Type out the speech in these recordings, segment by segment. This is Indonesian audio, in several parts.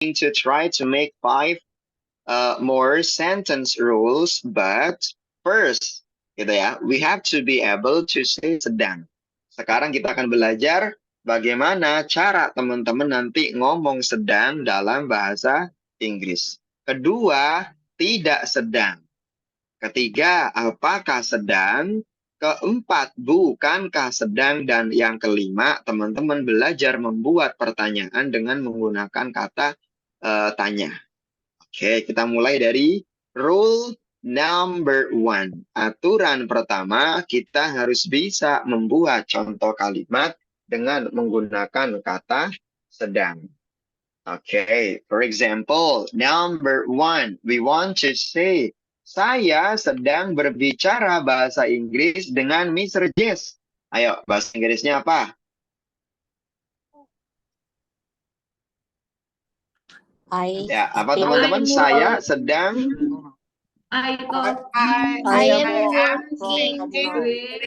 to try to make 5 more sentence rules, but first, gitu ya, we have to be able to say sedang. Sekarang kita akan belajar bagaimana cara teman-teman nanti ngomong sedang dalam bahasa Inggris. Kedua, tidak sedang. Ketiga, apakah sedang? Keempat, bukankah sedang? Dan yang kelima, teman-teman belajar membuat pertanyaan dengan menggunakan kata tanya. Oke, kita mulai dari rule number 1. Aturan pertama, kita harus bisa membuat contoh kalimat dengan menggunakan kata sedang. Okay, for example, number 1, we want to say, saya sedang berbicara bahasa Inggris dengan Mr. Jess. Ayo, bahasa Inggrisnya apa? Ya, apa teman-teman? Saya sedang... I am working with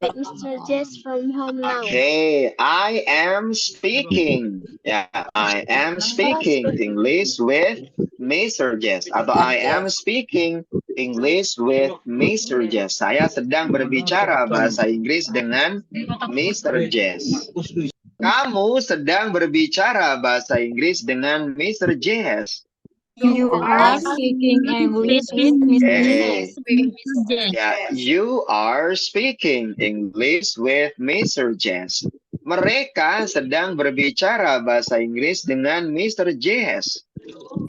Mr. Jess from home now. Okay, I am speaking. Yeah, I am speaking English with Mr. Jess. Atau I am speaking English with Mr. Jess. Saya sedang berbicara bahasa Inggris dengan Mr. Jess. Kamu sedang berbicara bahasa Inggris dengan Mr. Jess. You are speaking English with Mr. Jess. Yeah, you are speaking English with Mr. Jess. Mereka sedang berbicara bahasa Inggris dengan Mr. Jess.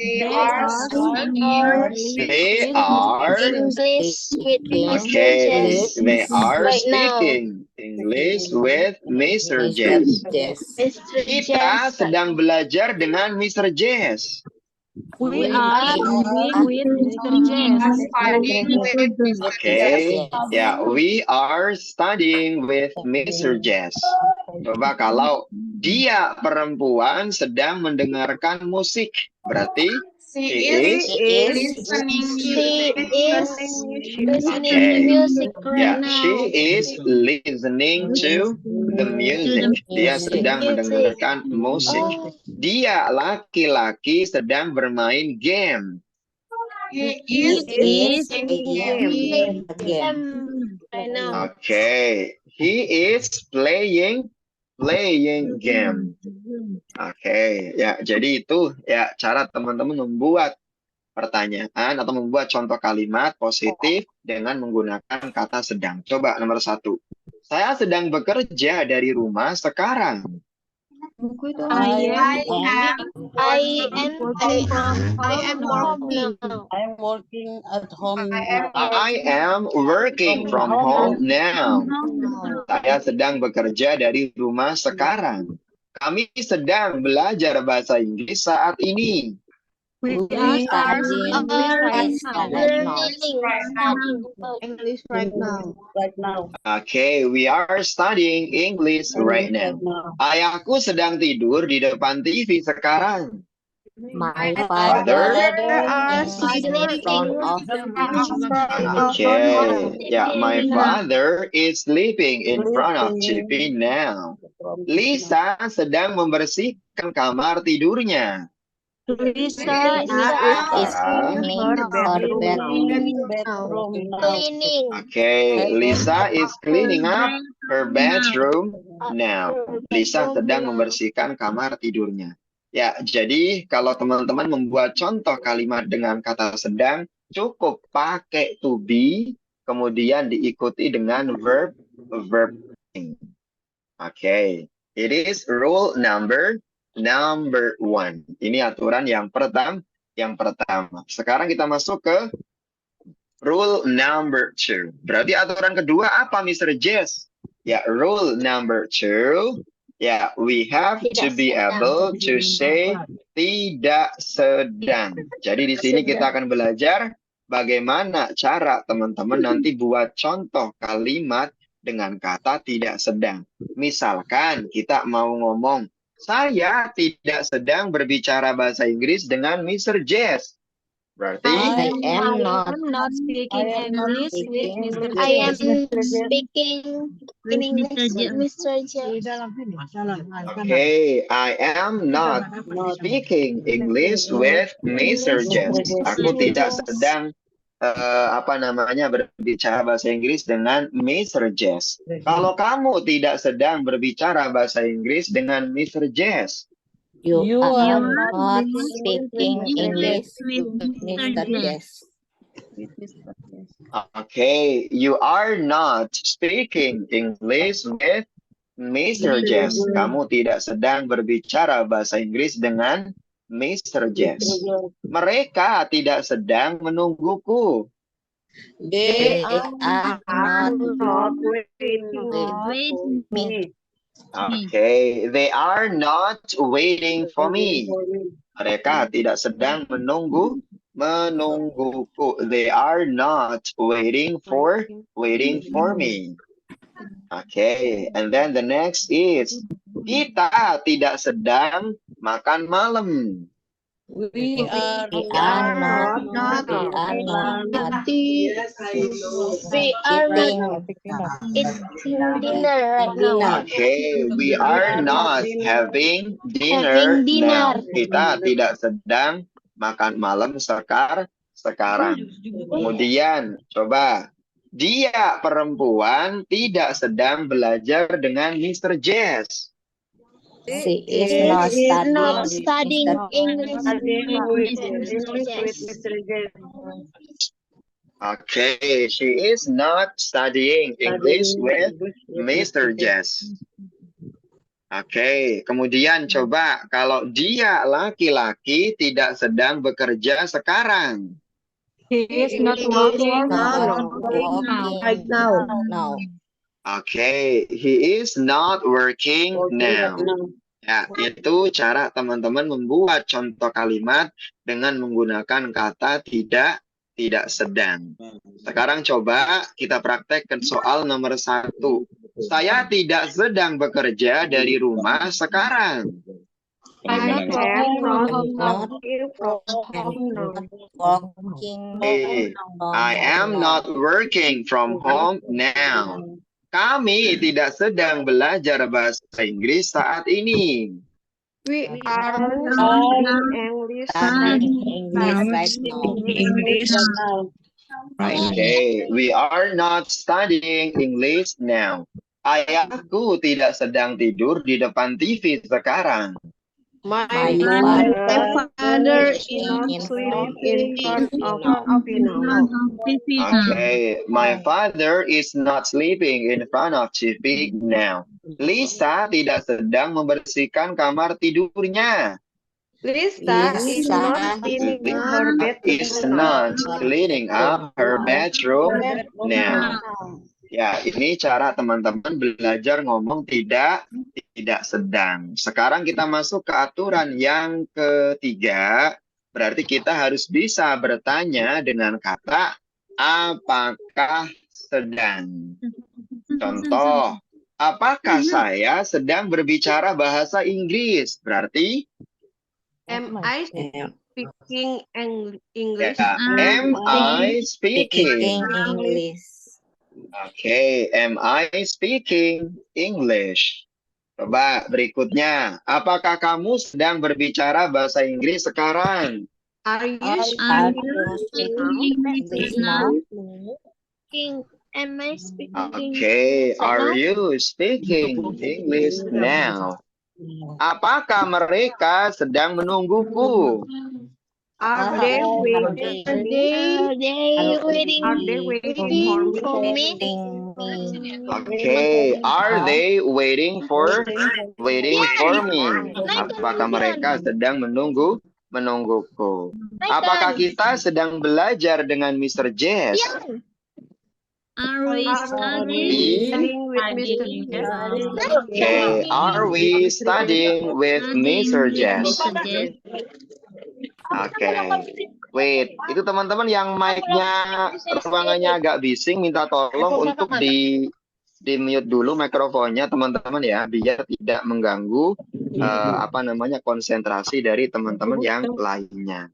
They are speaking English They with are Mr. Jess. They are right now. speaking English with Mr. Jess. Kita sedang belajar dengan Mr. Jess. We are studying with Mr. Jess. Okay, yeah, we are studying with Mr. Jess. Coba kalau dia perempuan sedang mendengarkan musik, berarti she is listening to music right now. She is listening to the music. Dia sedang mendengarkan musik. Dia laki-laki sedang bermain game. He is playing right now. Okay, he is playing game. Oke, ya jadi itu ya cara teman-teman membuat pertanyaan atau membuat contoh kalimat positif dengan menggunakan kata sedang. Coba nomor 1. Saya sedang bekerja dari rumah sekarang. I am working from home now. Saya sedang bekerja dari rumah sekarang. Kami sedang belajar bahasa Inggris saat ini. We are English right now. Okay, we are studying English right now. Ayahku sedang tidur di depan TV sekarang. My father My father is sleeping in front of TV now. Lisa sedang membersihkan kamar tidurnya. Lisa is cleaning her Cleaning. Okay, Lisa is cleaning up her bedroom now. Lisa sedang membersihkan kamar tidurnya. Ya, jadi kalau teman-teman membuat contoh kalimat dengan kata sedang, cukup pakai to be, kemudian diikuti dengan verb. Okay, it is rule number 1. Ini aturan yang pertama. Sekarang kita masuk ke rule number 2. Berarti aturan kedua apa, Mr. Jess? Ya, rule number 2. Ya, we have to be able to say tidak sedang. Jadi di sini kita akan belajar bagaimana cara teman-teman nanti buat contoh kalimat dengan kata tidak sedang. Misalkan kita mau ngomong, saya tidak sedang berbicara bahasa Inggris dengan Mr. Jess. Berarti I am not not speaking English with Mr. I am James. speaking in English with Mr. James. okay, I am not speaking English with Mr. Jess. Aku tidak sedang apa namanya berbicara bahasa Inggris dengan Mr. Jess. Kalau kamu tidak sedang berbicara bahasa Inggris dengan Mr. Jess. You are not speaking English with Mr. Jess. Okay, you are not speaking English with Mr. Jess. Kamu tidak sedang berbicara bahasa Inggris dengan Mr. Jess. Mereka tidak sedang menungguku. They are not waiting me. Okay, they are not waiting for me. Mereka tidak sedang menungguku. They are not waiting for me. Okay, and then the next is kita tidak sedang makan malam. We are not eating dinner right now. Okay, we are not having dinner now. Kita tidak sedang makan malam sekarang. Kemudian coba dia perempuan tidak sedang belajar dengan Mr. Jess. She is not studying English with Mr. James. Okay, she is not studying English with Mr. Jess. Okay, kemudian coba kalau dia laki-laki tidak sedang bekerja sekarang. He is not working Right now. now. Okay, he is not working now. Ya, itu cara teman-teman membuat contoh kalimat dengan menggunakan kata tidak sedang. Sekarang coba kita praktekkan soal nomor 1. Saya tidak sedang bekerja dari rumah sekarang. I'm not Working. I am not working from home now. Kami tidak sedang belajar bahasa Inggris saat ini. We are English right now. Okay, we are not studying English now. Ayahku tidak sedang tidur di depan TV sekarang. My father father is not sleeping in front of Okay, my father is not sleeping in front of TV now. Lisa tidak sedang membersihkan kamar tidurnya. Lisa is not cleaning her cleaning up her bedroom now. Ya, ini cara teman-teman belajar ngomong tidak sedang. Sekarang kita masuk ke aturan yang ketiga. Berarti kita harus bisa bertanya dengan kata apakah sedang. Contoh, apakah saya sedang berbicara bahasa Inggris? Berarti Am I speaking English? ya, am I speaking? English. Okay, am I speaking English? Coba berikutnya, apakah kamu sedang berbicara bahasa Inggris sekarang? Are you speaking English now? Am I speaking Okay, are you speaking English now? Apakah mereka sedang menungguku? Are they waiting for me? Okay, are they waiting for me? Apakah mereka sedang menungguku? Apakah kita sedang belajar dengan Mr. Jess? Are we Studying with Mr. Okay, are we studying with Mr. Jess? Oke, wait, itu teman-teman yang mic-nya ruangannya agak bising, minta tolong untuk di mute dulu mikrofonnya teman-teman ya, biar tidak mengganggu konsentrasi dari teman-teman yang lainnya.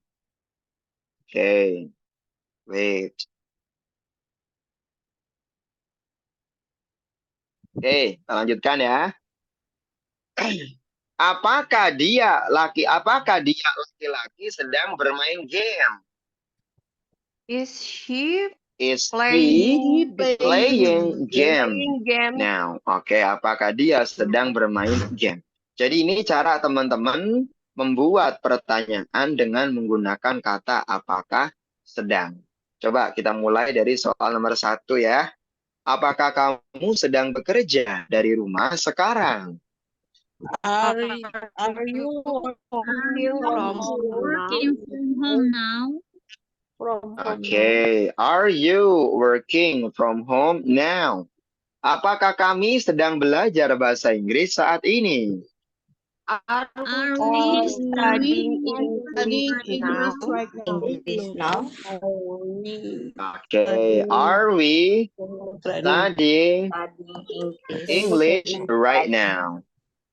Oke. Wait. Oke, kita lanjutkan ya. Apakah dia laki-laki sedang bermain game? Is he Is he playing playing game game? now? Oke, apakah dia sedang bermain game? Jadi ini cara teman-teman membuat pertanyaan dengan menggunakan kata apakah sedang. Coba kita mulai dari soal nomor 1 ya. Apakah kamu sedang bekerja dari rumah sekarang? Are you working from home now? Oke, are you working from home now? Apakah kami sedang belajar bahasa Inggris saat ini? Are we studying English now? English now. Oke, are we studying English right now?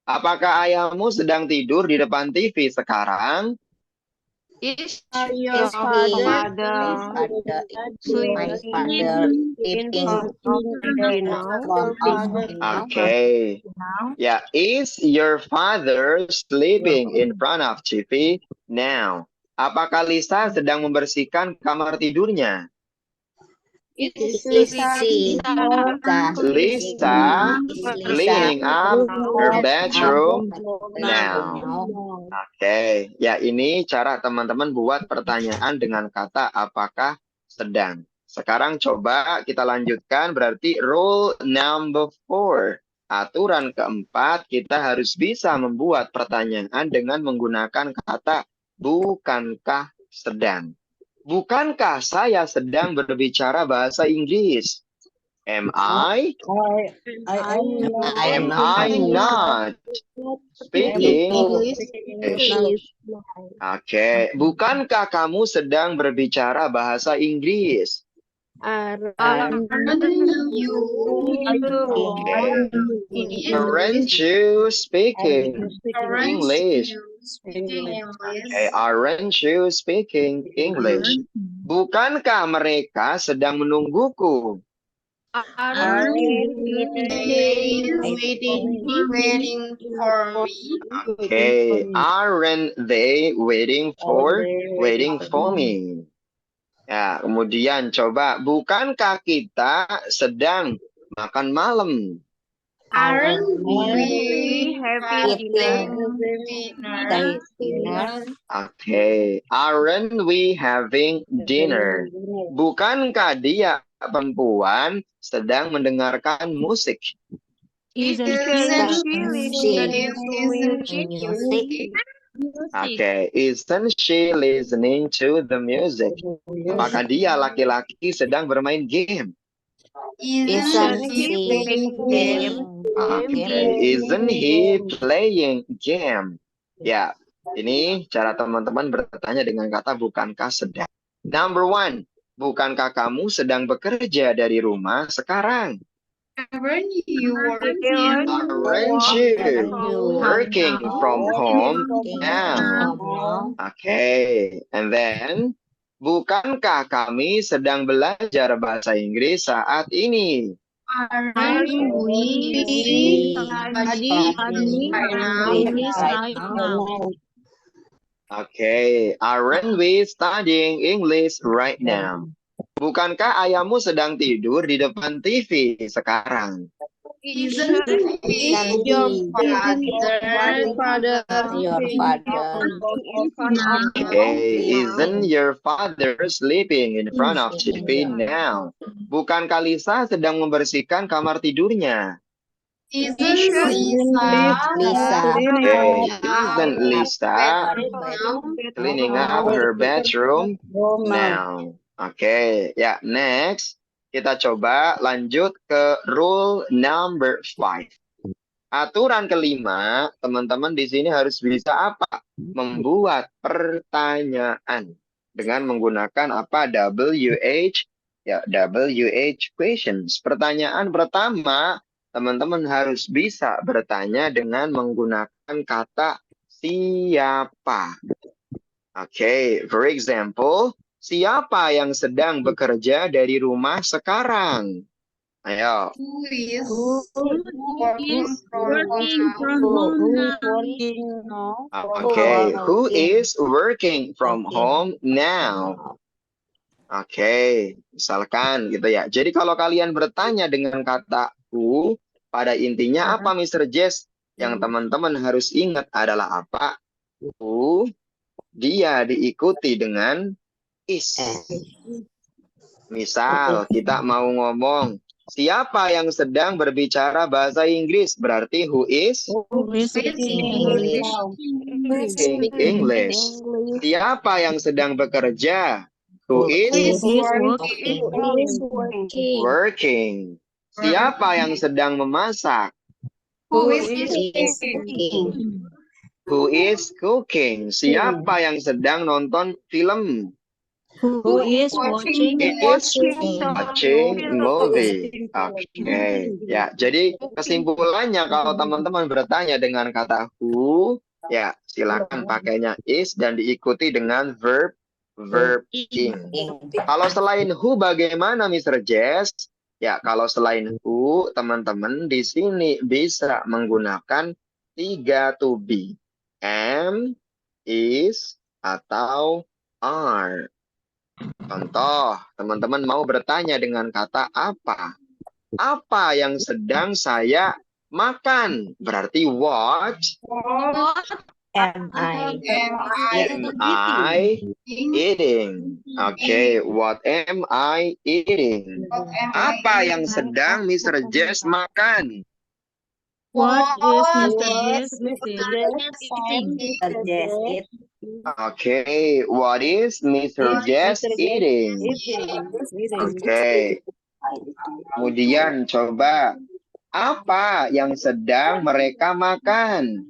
Apakah ayahmu sedang tidur di depan TV sekarang? Is Your father sleeping in front of TV now? Oke. Ya, is your father sleeping in front of TV now? Apakah Lisa sedang membersihkan kamar tidurnya? Lisa cleaning up her bedroom now. Oke, ya ini cara teman-teman buat pertanyaan dengan kata apakah sedang. Sekarang coba kita lanjutkan, berarti rule number 4. Aturan keempat, kita harus bisa membuat pertanyaan dengan menggunakan kata bukankah sedang. Bukankah saya sedang berbicara bahasa Inggris? Am I not speaking English? Oke, bukankah kamu sedang berbicara bahasa Inggris? Aren't you speaking English? Aren't you speaking English? Bukankah mereka sedang menungguku? Are waiting for me? Okay, aren't they waiting for me? Ya, kemudian coba, bukankah kita sedang makan malam? Aren't we having dinner? Okay, aren't we having dinner? Bukankah dia perempuan sedang mendengarkan musik? Isn't she listening to music? Okay, isn't she listening to the music? Apakah dia laki-laki sedang bermain game? Isn't he playing game? Okay, isn't he playing game? Ya, ini cara teman-teman bertanya dengan kata bukankah sedang. Number 1, bukankah kamu sedang bekerja dari rumah sekarang? Aren't you working from home now? Okay, and then, bukankah kami sedang belajar bahasa Inggris saat ini? Aren't we studying English right now? Okay, aren't we studying English right now? Bukankah ayahmu sedang tidur di depan TV sekarang? Isn't your father Okay, isn't your father sleeping in front of TV now? Bukankah Lisa sedang membersihkan kamar tidurnya? Isn't Lisa cleaning up her bedroom now? Oke, ya next kita coba lanjut ke rule number 5. Aturan kelima, teman-teman di sini harus bisa apa? Membuat pertanyaan dengan menggunakan apa? WH questions. Pertanyaan pertama, teman-teman harus bisa bertanya dengan menggunakan kata siapa. Oke, for example, Siapa yang sedang bekerja dari rumah sekarang? Ayo. Who is working from home now? Oke, who is working from home now? Oke, misalkan gitu ya. Jadi kalau kalian bertanya dengan kata who, pada intinya apa Mr. Jess? Yang teman-teman harus ingat adalah apa? Who, dia diikuti dengan is. Misal kita mau ngomong, siapa yang sedang berbicara bahasa Inggris? Berarti who is Who is speaking speaking English. Siapa yang sedang bekerja? Who is working. Siapa yang sedang memasak? Who is cooking? Who is cooking? Siapa yang sedang nonton film? Who is watching Watching movie. Oke. Ya, jadi kesimpulannya kalau teman-teman bertanya dengan kata who, ya silakan pakainya is dan diikuti dengan verb ing. Kalau selain who bagaimana Mr. Jess? Ya, kalau selain who, teman-teman di sini bisa menggunakan 3 to be. Am, is, atau are. Contoh, teman-teman mau bertanya dengan kata apa? Apa yang sedang saya makan? Berarti what Am I eating? Oke, what am I eating? Apa yang sedang Mr. Jess makan? What is Mr. Jess eating? Oke, what is Mr. Jess eating? Oke, kemudian coba apa yang sedang mereka makan?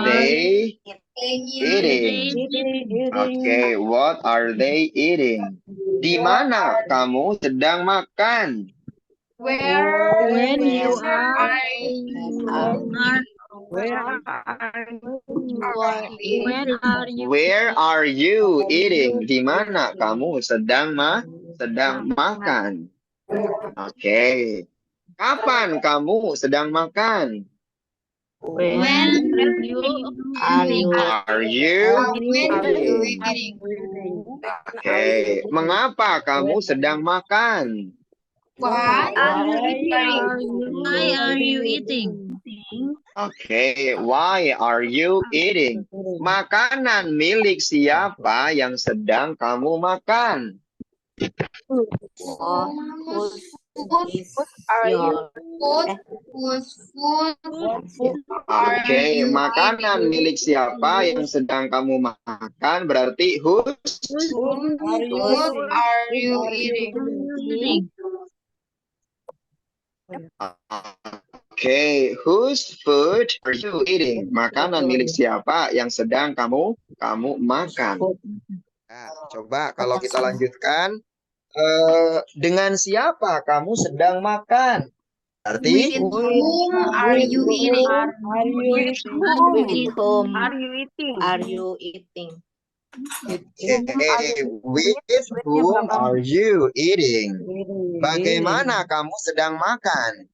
They eating. Oke, what are they eating? Di mana kamu sedang makan? When you are Where are you eating? Di mana kamu sedang makan? Oke. Kapan kamu sedang makan? when Are you Are you eating? Oke. Mengapa kamu sedang makan? why are you eating? Oke, why are you eating? Makanan milik siapa yang sedang kamu makan? Oke, makanan milik siapa yang sedang kamu makan? Berarti whose Are you eating? Oke, whose food are you eating? Makanan milik siapa yang sedang kamu makan? Nah, coba kalau kita lanjutkan, dengan siapa kamu sedang makan? Berarti Whom are you eating? Are you eating? with whom are you eating? Bagaimana kamu sedang makan?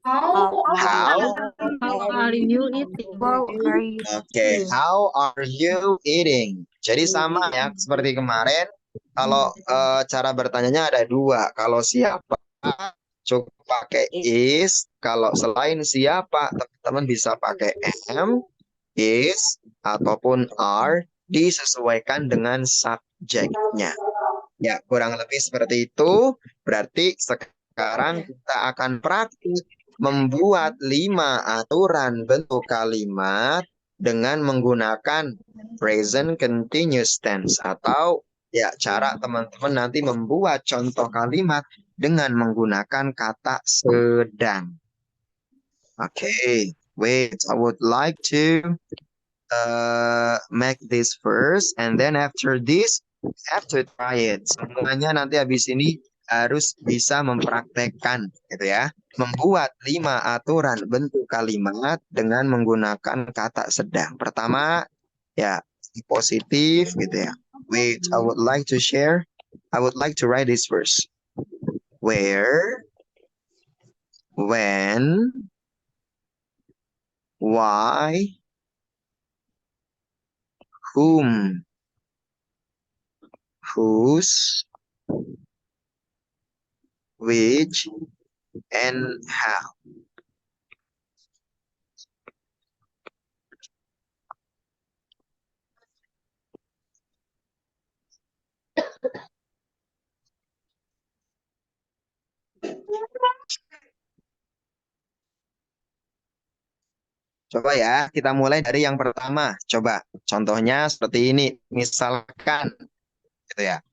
How? Are you eating? Oke, how are you eating? Jadi sama ya, seperti kemarin. Kalau cara bertanyanya ada 2. Kalau siapa, cukup pakai is. Kalau selain siapa, teman-teman bisa pakai am, is, ataupun are, disesuaikan dengan subjeknya. Ya, kurang lebih seperti itu. Berarti sekarang kita akan praktik membuat 5 aturan bentuk kalimat dengan menggunakan present continuous tense, atau ya cara teman-teman nanti membuat contoh kalimat dengan menggunakan kata sedang. Oke, wait, I would like to make this first, and then after this, we have to try it. Semuanya nanti habis ini harus bisa mempraktekkan, gitu ya. Membuat 5 aturan bentuk kalimat dengan menggunakan kata sedang. Pertama, ya, positif, gitu ya. Wait, I would like to share. I would like to write this verse. Where, when, why, whom, whose, which, and how. Coba ya, kita mulai dari yang pertama. Coba, contohnya seperti ini. Misalkan, gitu ya.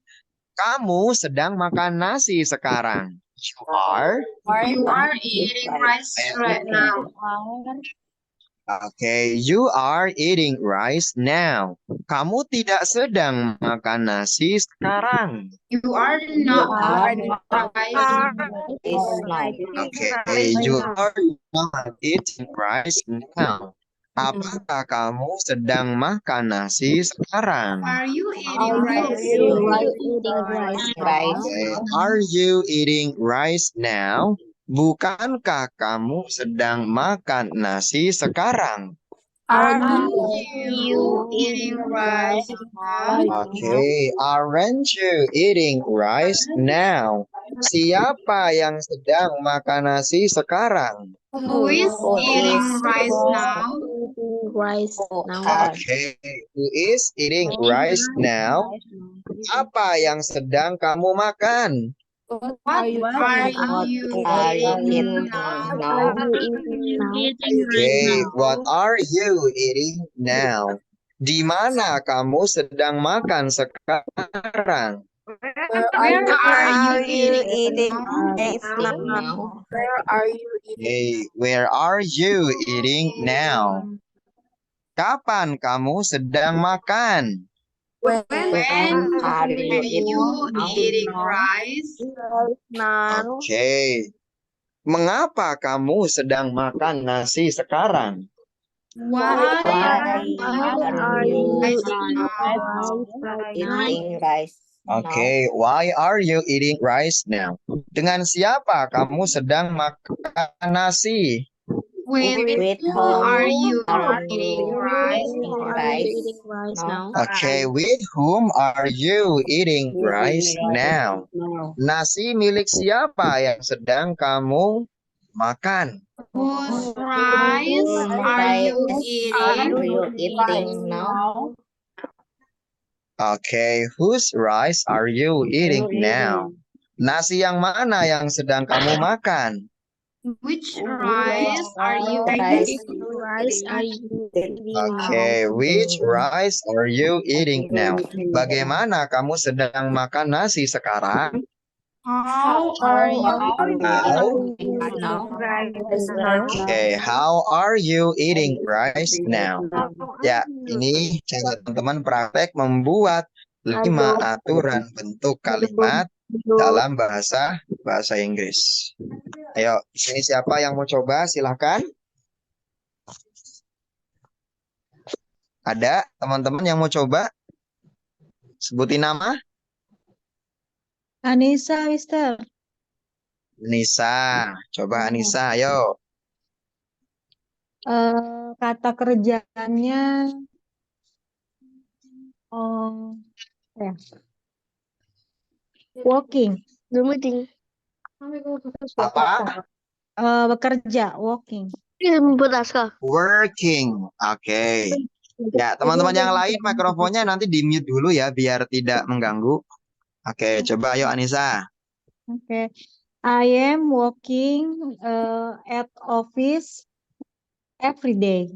Kamu sedang makan nasi sekarang. You are. You are eating rice right now. Okay, you are eating rice now. Kamu tidak sedang makan nasi sekarang. You are not eating rice. Okay, you are not eating rice now. Apakah kamu sedang makan nasi sekarang? Are you eating rice? Okay, are you eating rice now? Bukankah kamu sedang makan nasi sekarang? Are you eating rice now? Okay, aren't you eating rice now? Siapa yang sedang makan nasi sekarang? Who is eating rice now? Okay, who is eating rice now? Apa yang sedang kamu makan? What are you eating now? Okay, what are you eating now? Di mana kamu sedang makan sekarang? Where are you eating now? Hey, where are you eating now? Kapan kamu sedang makan? When are you eating rice? Okay. Mengapa kamu sedang makan nasi sekarang? Why are you Eating rice. Okay, why are you eating rice now? Dengan siapa kamu sedang makan nasi? With who are you eating rice? Okay, with whom are you eating rice now? Nasi milik siapa yang sedang kamu makan? Whose rice are you eating? Now? Okay, whose rice are you eating now? Nasi yang mana yang sedang kamu makan? Which rice are you eating? Okay, which rice are you eating now? Bagaimana kamu sedang makan nasi sekarang? How are you How? now? Okay, how are you eating rice now? Ya, ini cara teman-teman praktek membuat 5 aturan bentuk kalimat dalam bahasa Inggris. Ayo, ini siapa yang mau coba? Silahkan. Ada teman-teman yang mau coba? Sebutin nama. Anissa, Mister. Nisa. Coba Anissa, ayo. Kata kerjaannya ya. Walking. Apa? Bekerja, walking. Working. Oke. Ya, teman-teman yang lain mikrofonnya nanti di-mute dulu ya biar tidak mengganggu. Oke, coba ayo Anissa. Okay. I am working at office every day.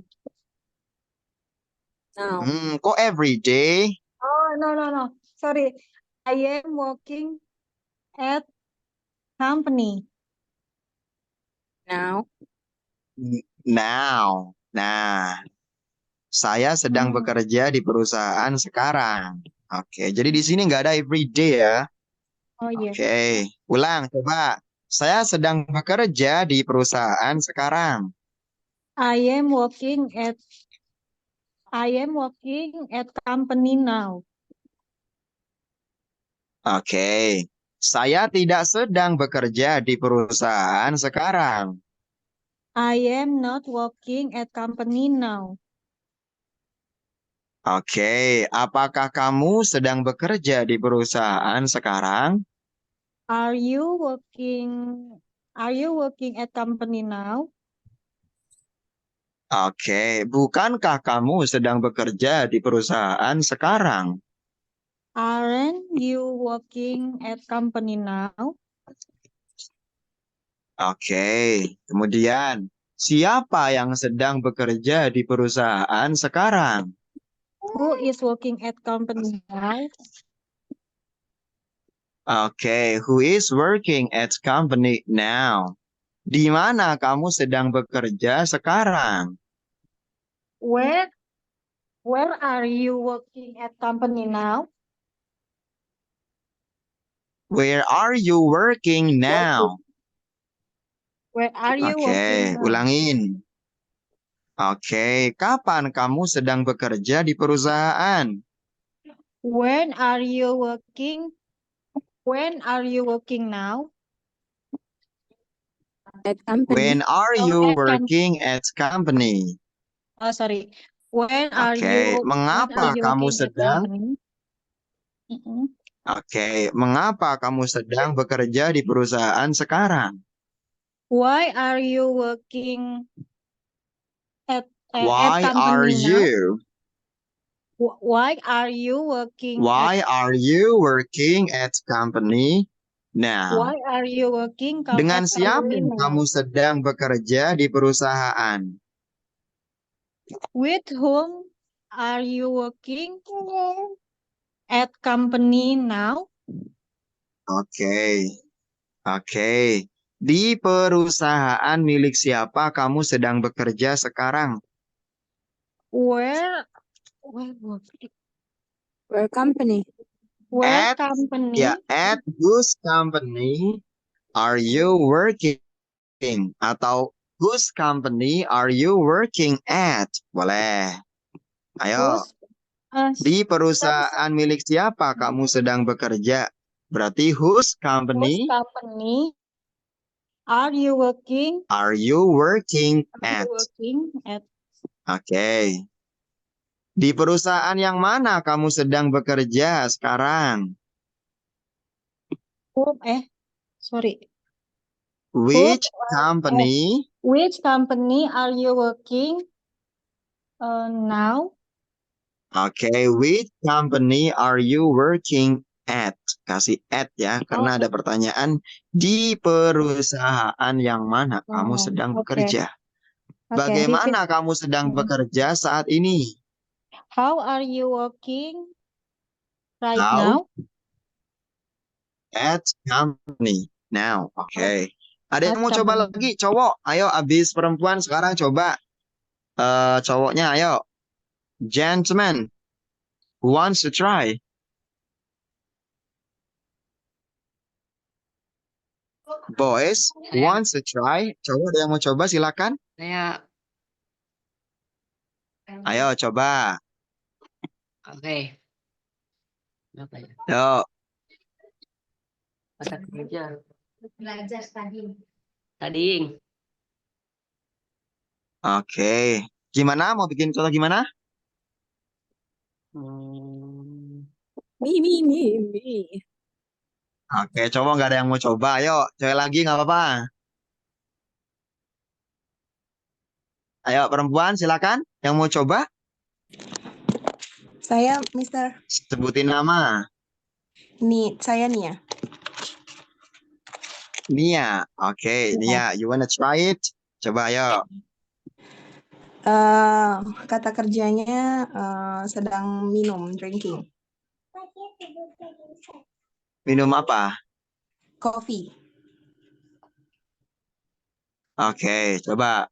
Kok every day? Oh, no. Sorry. I am working at company. Now? Now. Nah, saya sedang bekerja di perusahaan sekarang. Oke, jadi di sini nggak ada every day ya. Oh yes. Oke, ulang coba. Saya sedang bekerja di perusahaan sekarang. I am working at company now. Oke, saya tidak sedang bekerja di perusahaan sekarang. I am not working at company now. Oke, apakah kamu sedang bekerja di perusahaan sekarang? Are you working at company now? Oke, bukankah kamu sedang bekerja di perusahaan sekarang? Aren't you working at company now? Oke, kemudian siapa yang sedang bekerja di perusahaan sekarang? Who is working at company now? Oke, who is working at company now? Di mana kamu sedang bekerja sekarang? Where are you working at company now? Where are you working now? Where are you Oke, working now? ulangin. Oke, kapan kamu sedang bekerja di perusahaan? When are you working? When are you working now? At company. When are Oh, you at working at company? Oh, sorry. When are Oke, you mengapa kamu working at sedang? company? Mm-mm. Oke, mengapa kamu sedang bekerja di perusahaan sekarang? Why are you working at Why are company now? you? Why are you working Why are you working at company now? Why are you working Dengan at siapa company now? kamu sedang bekerja di perusahaan? With whom are you working at company now? Oke, oke. Di perusahaan milik siapa kamu sedang bekerja sekarang? Where company. Where At company? Ya, at whose company are you working? Atau whose company are you working at? Boleh. Ayo, Whose di perusahaan milik siapa kamu sedang bekerja? Berarti whose company company are you working? are you working at? At Oke. Di perusahaan yang mana kamu sedang bekerja sekarang? whom? Sorry. Which company? Which company are you working now? Oke, which company are you working at? Kasih at ya, karena ada pertanyaan di perusahaan yang mana kamu sedang bekerja. Bagaimana kamu sedang bekerja saat ini? How are you working right How? now? At company now. Oke. Ada At yang mau coba company. lagi? Cowok, ayo abis perempuan sekarang coba. Cowoknya ayo. Gentleman, who wants to try? Boys, who wants to try? Cowok ada yang mau coba silakan. Saya. Ayo coba. Oke. Apa ya? Yuk. Mata kerja. Belajar tadi. Tading. Oke. Gimana? Mau bikin contoh gimana? Mi. Oke, cowok nggak ada yang mau coba. Ayo, cewek lagi nggak apa-apa. Ayo, perempuan silakan. Yang mau coba? Saya Mister. Sebutin nama. Saya Nia. Nia. Oke, Nia. You wanna try it? Coba, ayo. Kata kerjanya sedang minum, drinking. Minum apa? Coffee. Oke, coba.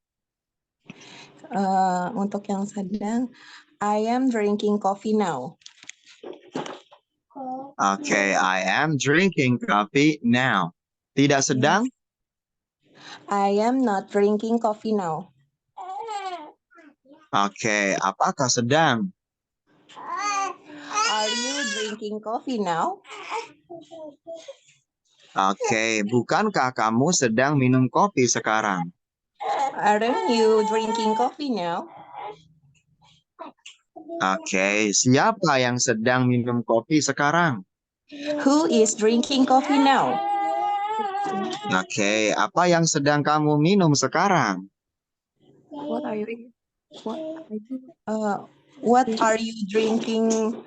Untuk yang sedang, I am drinking coffee now. Oke, I am drinking coffee now. Tidak sedang? I am not drinking coffee now. Oke, apakah sedang? Are you drinking coffee now? Oke, bukankah kamu sedang minum kopi sekarang? Aren't you drinking coffee now? Oke, siapa yang sedang minum kopi sekarang? Who is drinking coffee now? Oke, apa yang sedang kamu minum sekarang? What are you? What are you drinking?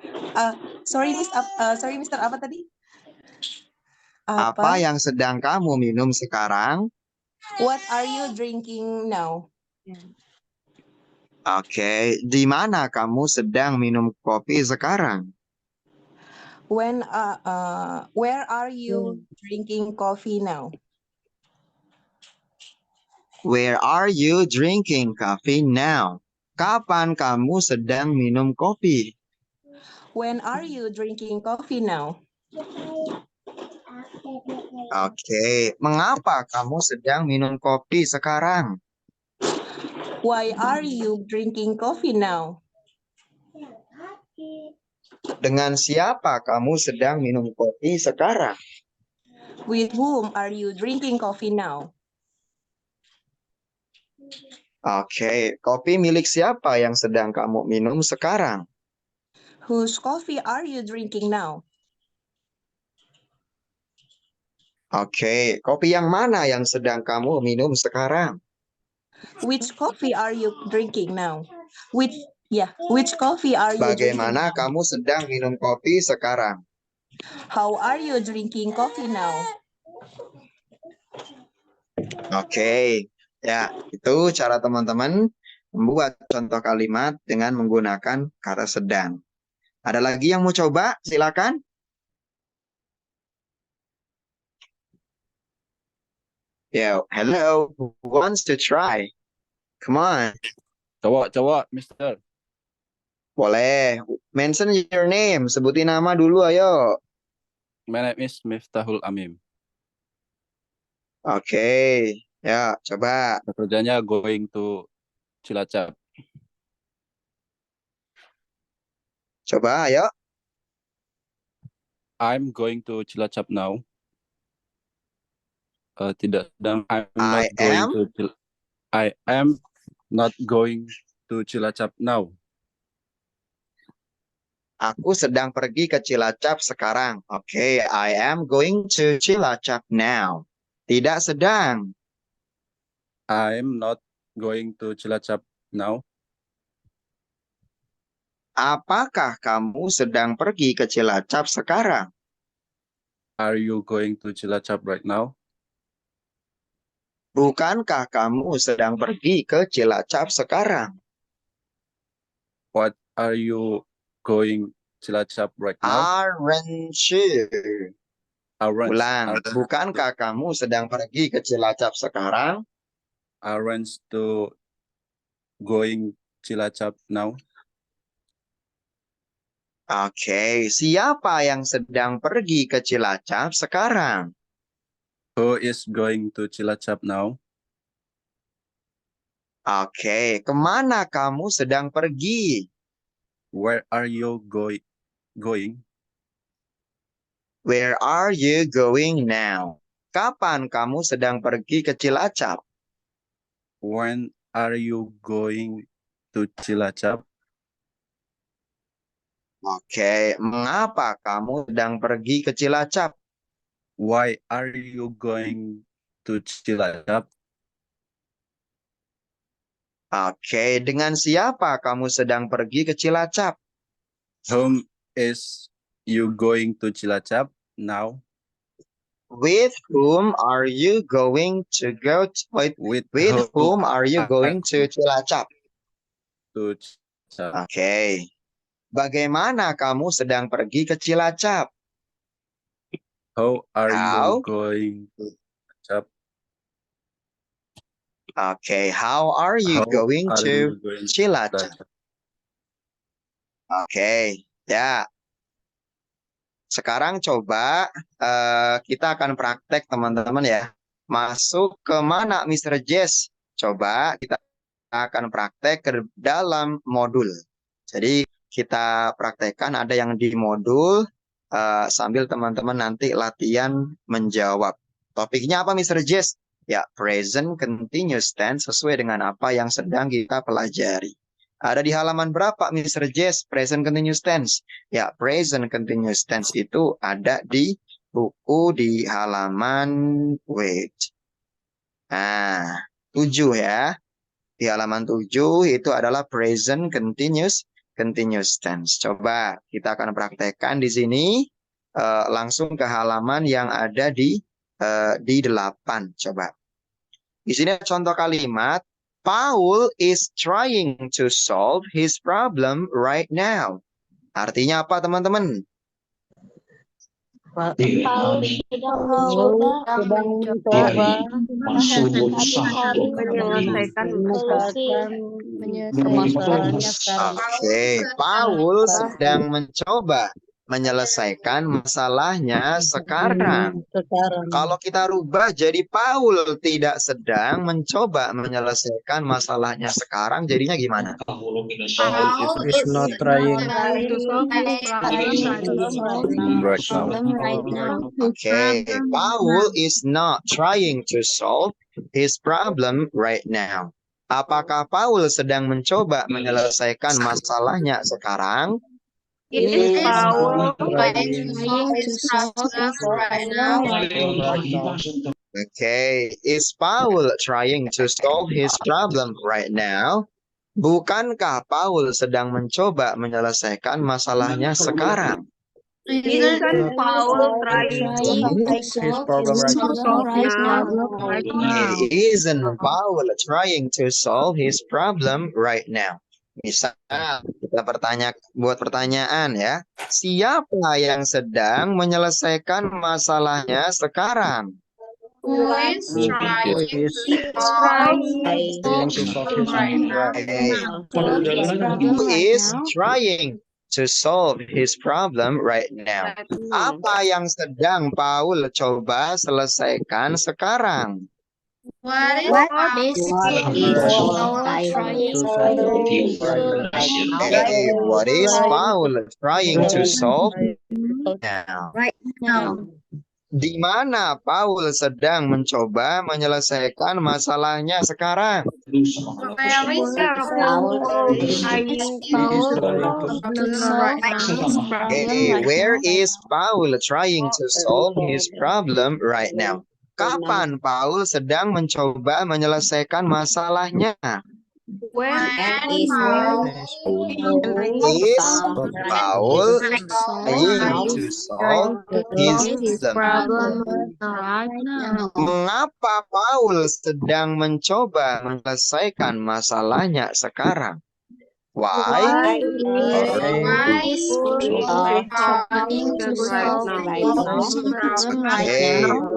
Sorry, sorry, Mr. Apa tadi? Apa yang sedang kamu minum sekarang? What are you drinking now? Oke, di mana kamu sedang minum kopi sekarang? Where are you drinking coffee now? Where are you drinking coffee now? Kapan kamu sedang minum kopi? When are you drinking coffee now? Oke, mengapa kamu sedang minum kopi sekarang? Why are you drinking coffee now? Dengan siapa kamu sedang minum kopi sekarang? With whom are you drinking coffee now? Oke, kopi milik siapa yang sedang kamu minum sekarang? Whose coffee are you drinking now? Oke, kopi yang mana yang sedang kamu minum sekarang? Which coffee are you drinking now? Which coffee are you drinking Bagaimana now? kamu sedang minum kopi sekarang? How are you drinking coffee now? Oke, ya itu cara teman-teman membuat contoh kalimat dengan menggunakan kata sedang. Ada lagi yang mau coba? Silakan. Yeah, hello. Who wants to try? Come on. Cowok, Mister. Boleh. Mention your name. Sebutin nama dulu, ayo. My name is Miftahul Amim. Oke. Ya, coba. Kerjanya going to Cilacap. Coba, ayo. I'm going to Cilacap now. Tidak sedang. I am not going to Cilacap now. Aku sedang pergi ke Cilacap sekarang. Oke, I am going to Cilacap now. Tidak sedang. I'm not going to Cilacap now. Apakah kamu sedang pergi ke Cilacap sekarang? Are you going to Cilacap right now? Bukankah kamu sedang pergi ke Cilacap sekarang? What are you going Cilacap right now? Aren't you? Ulang. Bukankah kamu sedang pergi ke Cilacap sekarang? Aren't to going Cilacap now? Oke, siapa yang sedang pergi ke Cilacap sekarang? Who is going to Cilacap now? Oke, kemana kamu sedang pergi? Where are you going? Where are you going now? Kapan kamu sedang pergi ke Cilacap? When are you going to Cilacap? Oke, mengapa kamu sedang pergi ke Cilacap? Why are you going to Cilacap? Oke, dengan siapa kamu sedang pergi ke Cilacap? Whom is you going to Cilacap now? With whom are you going to go to, with whom are you going to Cilacap? To Cilacap. Oke. Bagaimana kamu sedang pergi ke Cilacap? How are you going to Cilacap? Oke, how are you going to Cilacap? Oke, ya. Sekarang coba kita akan praktek teman-teman ya. Masuk ke mana Mr. Jess? Coba kita akan praktek ke dalam modul. Jadi kita praktekkan ada yang di modul sambil teman-teman nanti latihan menjawab. Topiknya apa Mr. Jess? Ya, present continuous tense sesuai dengan apa yang sedang kita pelajari. Ada di halaman berapa Mr. Jess present continuous tense? Ya, present continuous tense itu ada di buku di halaman Nah, 7 ya. Di halaman 7 itu adalah present continuous tense. Coba kita akan praktekkan di sini langsung ke halaman yang ada di 8. Coba. Di sini ada contoh kalimat, Paul is trying to solve his problem right now. Artinya apa teman-teman? Paul sedang mencoba menyelesaikannya sekarang. Oke, Paul sedang mencoba menyelesaikan masalahnya sekarang. Kalau kita rubah jadi Paul tidak sedang mencoba menyelesaikan masalahnya sekarang, jadinya gimana? Paul is not trying right now. Oke, Paul is not trying to solve his problem right now. Apakah Paul sedang mencoba menyelesaikan masalahnya sekarang? Is Paul trying to solve right now? Okay, is Paul trying to solve his problem right now? Bukankah Paul sedang mencoba menyelesaikan masalahnya sekarang? Isn't Paul trying to His problem right now. Isn't Paul trying to solve his problem right now? Misal kita buat pertanyaan ya. Siapa yang sedang menyelesaikan masalahnya sekarang? Who is trying Is to solve his problem right now? Who is trying to solve his problem right now? Apa yang sedang Paul coba selesaikan sekarang? What is What is Paul trying to solve now? Di mana Paul sedang mencoba menyelesaikan masalahnya sekarang? Where is Paul trying to solve his problem right now? Kapan Paul sedang mencoba menyelesaikan masalahnya? When Is Paul trying to solve his problem? Mengapa Paul sedang mencoba menyelesaikan masalahnya sekarang? Why?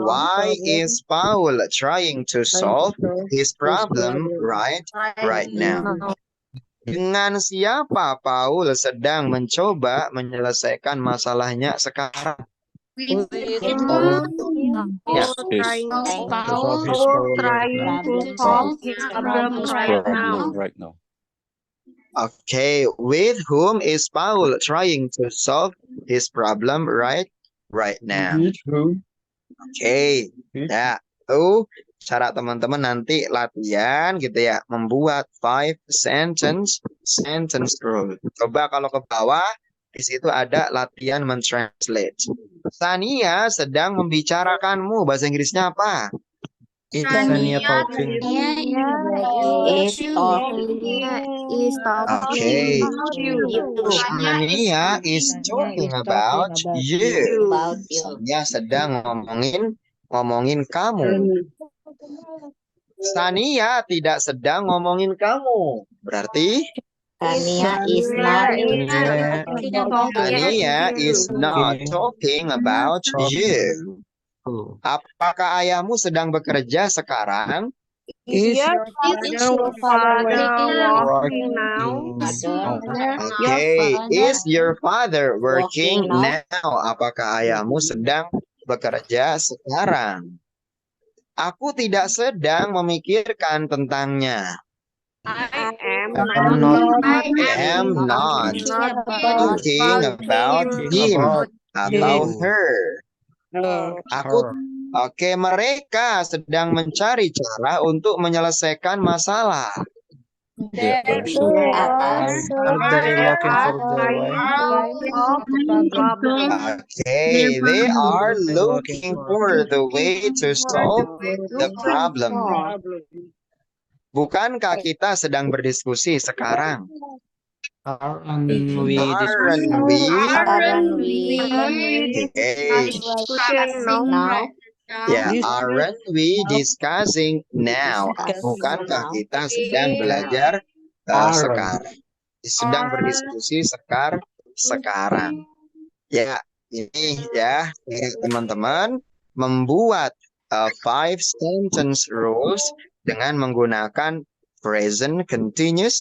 Why is Paul trying to solve his problem right now? Dengan siapa Paul sedang mencoba menyelesaikan masalahnya sekarang? Paul trying to solve his problem right now. Okay, with whom is Paul trying to solve his problem right now? Okay, ya, tuh cara teman-teman nanti latihan gitu ya, membuat 5 sentence rule. Coba kalau ke bawah, di situ ada latihan mentranslate. Sania sedang membicarakanmu, bahasa Inggrisnya apa? Sania talking. Okay, Sania is talking about you. Sania sedang ngomongin kamu. Sania tidak sedang ngomongin kamu. Berarti Sania is not Sania is not talking about you. Apakah ayahmu sedang bekerja sekarang? Is your father working now? Oke, is your father working Working now? now? Apakah ayahmu sedang bekerja sekarang? Aku tidak sedang memikirkan tentangnya. I am I'm not not Thinking thinking about him atau him. her. Aku Oke, mereka sedang mencari cara untuk menyelesaikan masalah. They are Are They looking for the trying way? to solve the problem. Okay, they are looking for the way to solve the problem. Bukankah kita sedang berdiskusi sekarang? Aren't we Aren't we? Okay. now? Ya, aren't we discussing now? Bukankah kita sedang belajar sekarang? Sedang berdiskusi sekarang. Ya, ini ya teman-teman membuat 5 sentence rules dengan menggunakan present continuous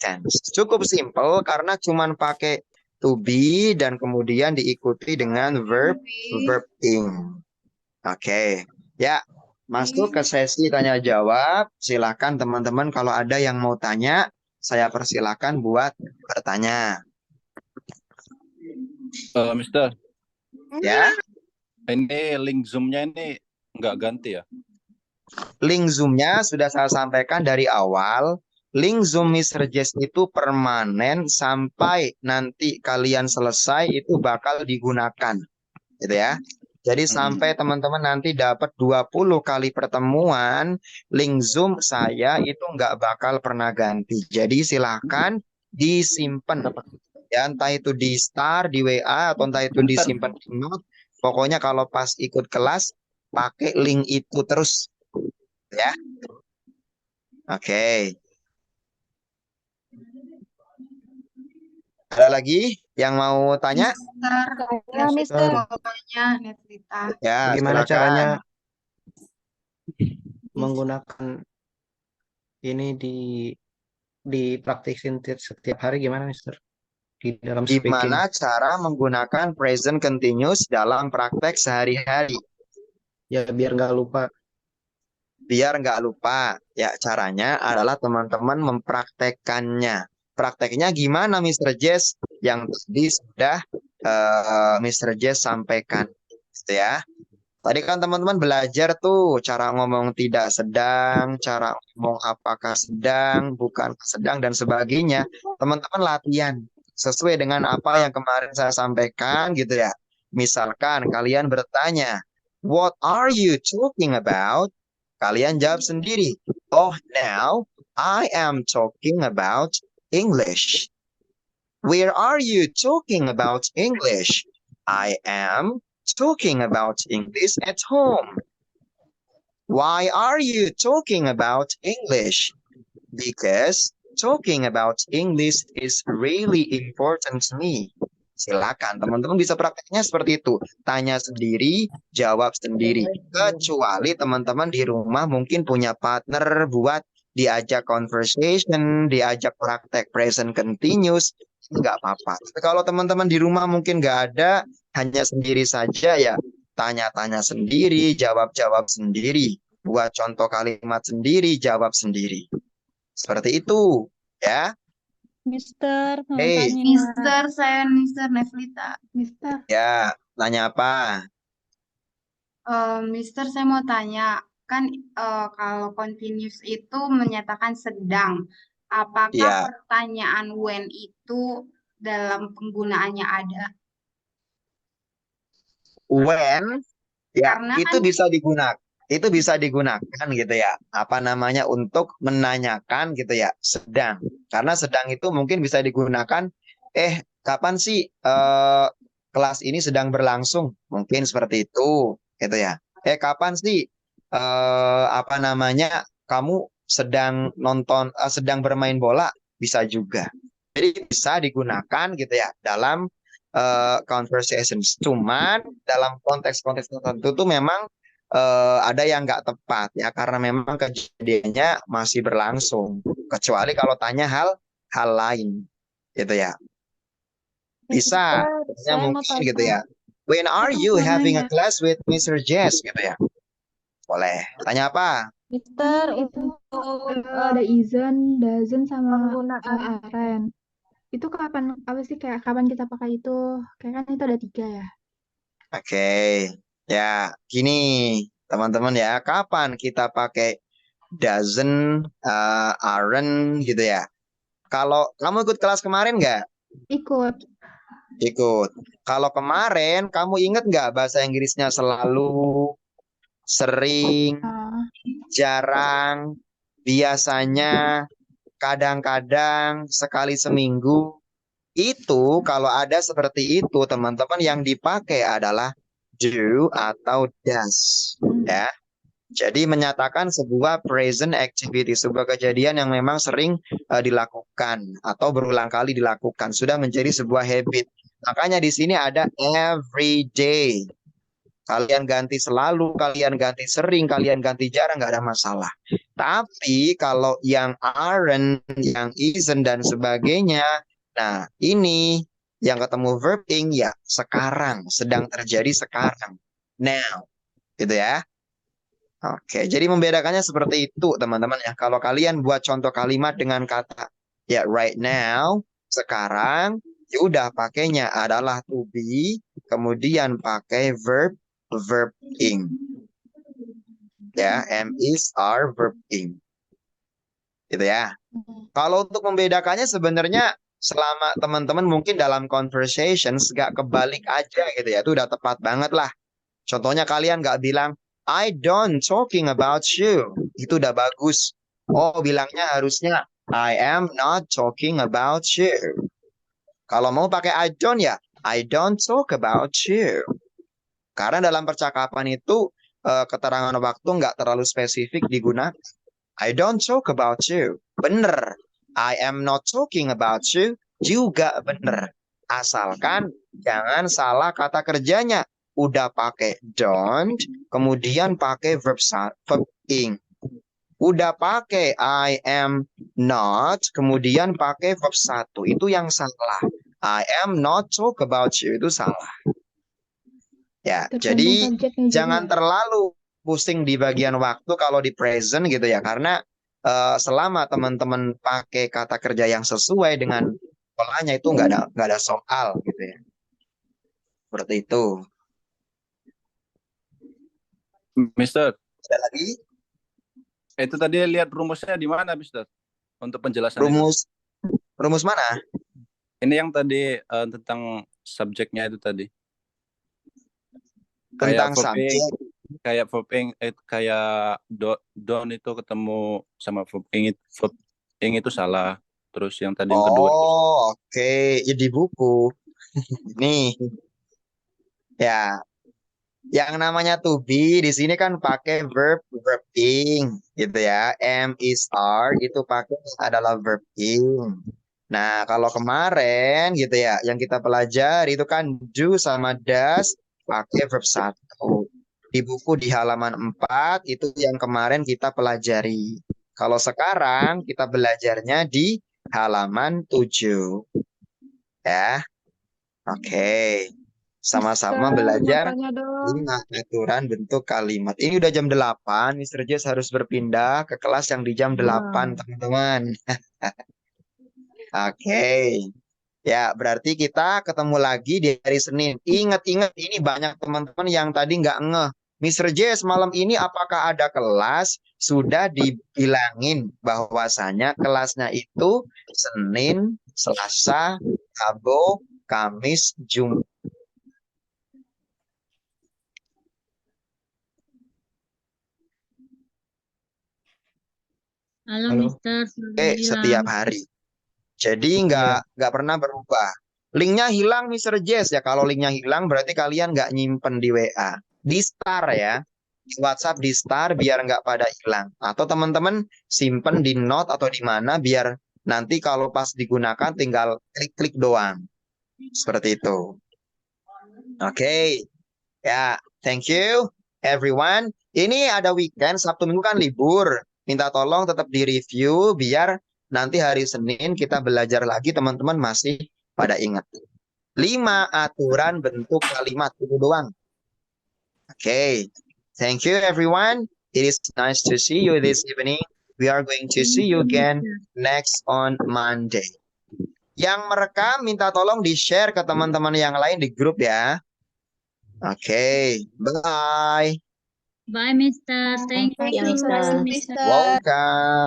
tense. Cukup simple karena cuman pakai to be dan kemudian diikuti dengan verb ing. Oke, ya masuk ke sesi tanya jawab. Silakan teman-teman kalau ada yang mau tanya, saya persilakan buat bertanya. Mister, Ya, ini link Zoom-nya ini nggak ganti ya? link Zoom-nya sudah saya sampaikan dari awal. Link Zoom Mr. Jess itu permanen sampai nanti kalian selesai itu bakal digunakan. Gitu ya. Jadi sampai teman-teman nanti dapat 20 kali pertemuan, link Zoom saya itu nggak bakal pernah ganti. Jadi silahkan disimpan. Ya, entah itu di Star, di WA, atau entah itu disimpan di note. Pokoknya kalau pas ikut kelas, pakai link itu terus. Ya. Oke. Ada lagi yang mau tanya? Ya, Mister. Ya, Gimana silakan. caranya menggunakan ini dipraktiksin setiap hari gimana, Mister? Di dalam speaking. Gimana cara menggunakan present continuous dalam praktek sehari-hari? Ya, biar nggak lupa. Biar nggak lupa. Ya, caranya adalah teman-teman mempraktekkannya. Prakteknya gimana, Mr. Jess? Yang tadi sudah Mr. Jess sampaikan. Gitu ya. Tadi kan teman-teman belajar tuh cara ngomong tidak sedang, cara ngomong apakah sedang, bukan sedang, dan sebagainya. Teman-teman latihan sesuai dengan apa yang kemarin saya sampaikan gitu ya. Misalkan kalian bertanya, what are you talking about? Kalian jawab sendiri. Oh, now I am talking about English. Where are you talking about English? I am talking about English at home. Why are you talking about English? Because talking about English is really important to me. Silakan teman-teman bisa prakteknya seperti itu. Tanya sendiri, jawab sendiri. Kecuali teman-teman di rumah mungkin punya partner buat diajak conversation, diajak praktek present continuous, nggak apa-apa. Tapi kalau teman-teman di rumah mungkin nggak ada, hanya sendiri saja ya, tanya-tanya sendiri, jawab-jawab sendiri. Buat contoh kalimat sendiri, jawab sendiri. Seperti itu, ya. Mister, mau Hey. tanya. Mister, saya Mister Nevlita. Mister, Ya, tanya apa? Mister, saya mau tanya, kan kalau continuous itu menyatakan sedang. Apakah Ya. pertanyaan when itu dalam penggunaannya ada? When, ya, Karena itu kan- bisa digunakan. Itu bisa digunakan gitu ya. Apa namanya untuk menanyakan gitu ya, sedang. Karena sedang itu mungkin bisa digunakan, kapan sih kelas ini sedang berlangsung? Mungkin seperti itu gitu ya. Kapan sih apa namanya kamu sedang nonton sedang bermain bola? Bisa juga. Jadi bisa digunakan gitu ya dalam conversations. Cuman dalam konteks-konteks tertentu tuh memang ada yang nggak tepat ya karena memang kejadiannya masih berlangsung. Kecuali kalau tanya hal lain, gitu ya. Bisa, Mister, ya saya mau mungkin gitu tanya. ya. When are Saya you mau having a nanya. class with Mr. Jess gitu ya? Boleh. Tanya apa? Mister, untuk Ada isn't, doesn't, sama penggunaan aren't. Itu kapan, apa sih kayak kapan kita pakai itu? Kayak kan itu ada 3 ya. Oke. Ya, gini teman-teman ya. Kapan kita pakai doesn't, aren't gitu ya? Kalau kamu ikut kelas kemarin nggak? Ikut. Ikut. Kalau kemarin kamu inget nggak bahasa Inggrisnya selalu, sering, Ah, jarang, biasanya, kadang-kadang, sekali seminggu? Itu kalau ada seperti itu teman-teman yang dipakai adalah do atau does ya. Jadi menyatakan sebuah present activity, sebuah kejadian yang memang sering dilakukan atau berulang kali dilakukan, sudah menjadi sebuah habit. Makanya di sini ada every day. Kalian ganti selalu, kalian ganti sering, kalian ganti jarang, nggak ada masalah. Tapi kalau yang aren't, yang isn't, dan sebagainya, nah ini yang ketemu verb ing ya sekarang, sedang terjadi sekarang. Now, gitu ya. Oke, jadi membedakannya seperti itu teman-teman ya. Kalau kalian buat contoh kalimat dengan kata ya right now, sekarang, ya udah pakainya adalah to be, kemudian pakai verb ing. Ya, am, is, are, verb ing. Gitu ya. Kalau untuk membedakannya sebenarnya selama teman-teman mungkin dalam conversations gak kebalik aja gitu ya. Itu udah tepat banget lah. Contohnya kalian gak bilang I don't talking about you. Itu udah bagus. Oh, bilangnya harusnya I am not talking about you. Kalau mau pakai I don't ya, I don't talk about you. Karena dalam percakapan itu keterangan waktu nggak terlalu spesifik digunakan. I don't talk about you. Bener. I am not talking about you. Juga bener. Asalkan jangan salah kata kerjanya. Udah pakai don't, kemudian pakai verb ing. Udah pakai I am not, kemudian pakai verb 1. Itu yang salah. I am not talk about you. Itu salah. Ya, tergantung jadi subjeknya juga jangan ya. terlalu pusing di bagian waktu kalau di present gitu ya. Karena selama teman-teman pakai kata kerja yang sesuai dengan polanya itu nggak ada soal gitu ya. Seperti itu. Mister, Ada lagi itu tadi lihat rumusnya di mana, Mister? Untuk penjelasan itu. rumus mana? Ini yang tadi tentang subjeknya itu tadi. Tentang Kayak verb ing, subjek. kayak verb ing, kayak don't itu ketemu sama verb ing itu salah. Terus yang tadi yang kedua itu Oh, oke. Ya di buku. Nih. Ya, yang namanya to be di sini kan pakai verb ing gitu ya. Am, is, are itu pakai adalah verb ing. Nah, kalau kemarin gitu ya, yang kita pelajari itu kan do sama does pakai verb 1. Di buku di halaman 4 itu yang kemarin kita pelajari. Kalau sekarang kita belajarnya di halaman 7. Ya. Oke. Sama-sama Mister, mau belajar tanya dong. 5 aturan bentuk kalimat. Ini udah jam 8, Mr. Jess harus berpindah ke kelas yang di jam 8, teman-teman. Oke. Ya, berarti kita ketemu lagi di hari Senin. Ingat-ingat, ini banyak teman-teman yang tadi nggak ngeh. Mr. Jess, malam ini apakah ada kelas? Sudah dibilangin bahwasanya kelasnya itu Senin, Selasa, Rabu, Kamis, Jumat. Halo, Halo. Mister, sudah Setiap hilang. hari. Jadi nggak pernah berubah. Linknya hilang, Mr. Jess ya. Kalau linknya hilang berarti kalian nggak nyimpen di WA. Di Star ya. Di WhatsApp di Star biar nggak pada hilang. Atau teman-teman simpen di Note atau di mana biar nanti kalau pas digunakan tinggal klik-klik doang. Seperti itu. Oke. Ya, thank you. everyone. Ini ada weekend, Sabtu Minggu kan libur. Minta tolong tetap di-review biar nanti hari Senin kita belajar lagi, teman-teman masih pada ingat. 5 aturan bentuk kalimat itu doang. Oke. Thank you everyone. It is nice to see you this evening. We are going to see you again next on Monday. Yang merekam minta tolong di-share ke teman-teman yang lain di grup ya. Oke, bye. Bye, Mister. Thank Thank you, you. Mister. Mister. Welcome.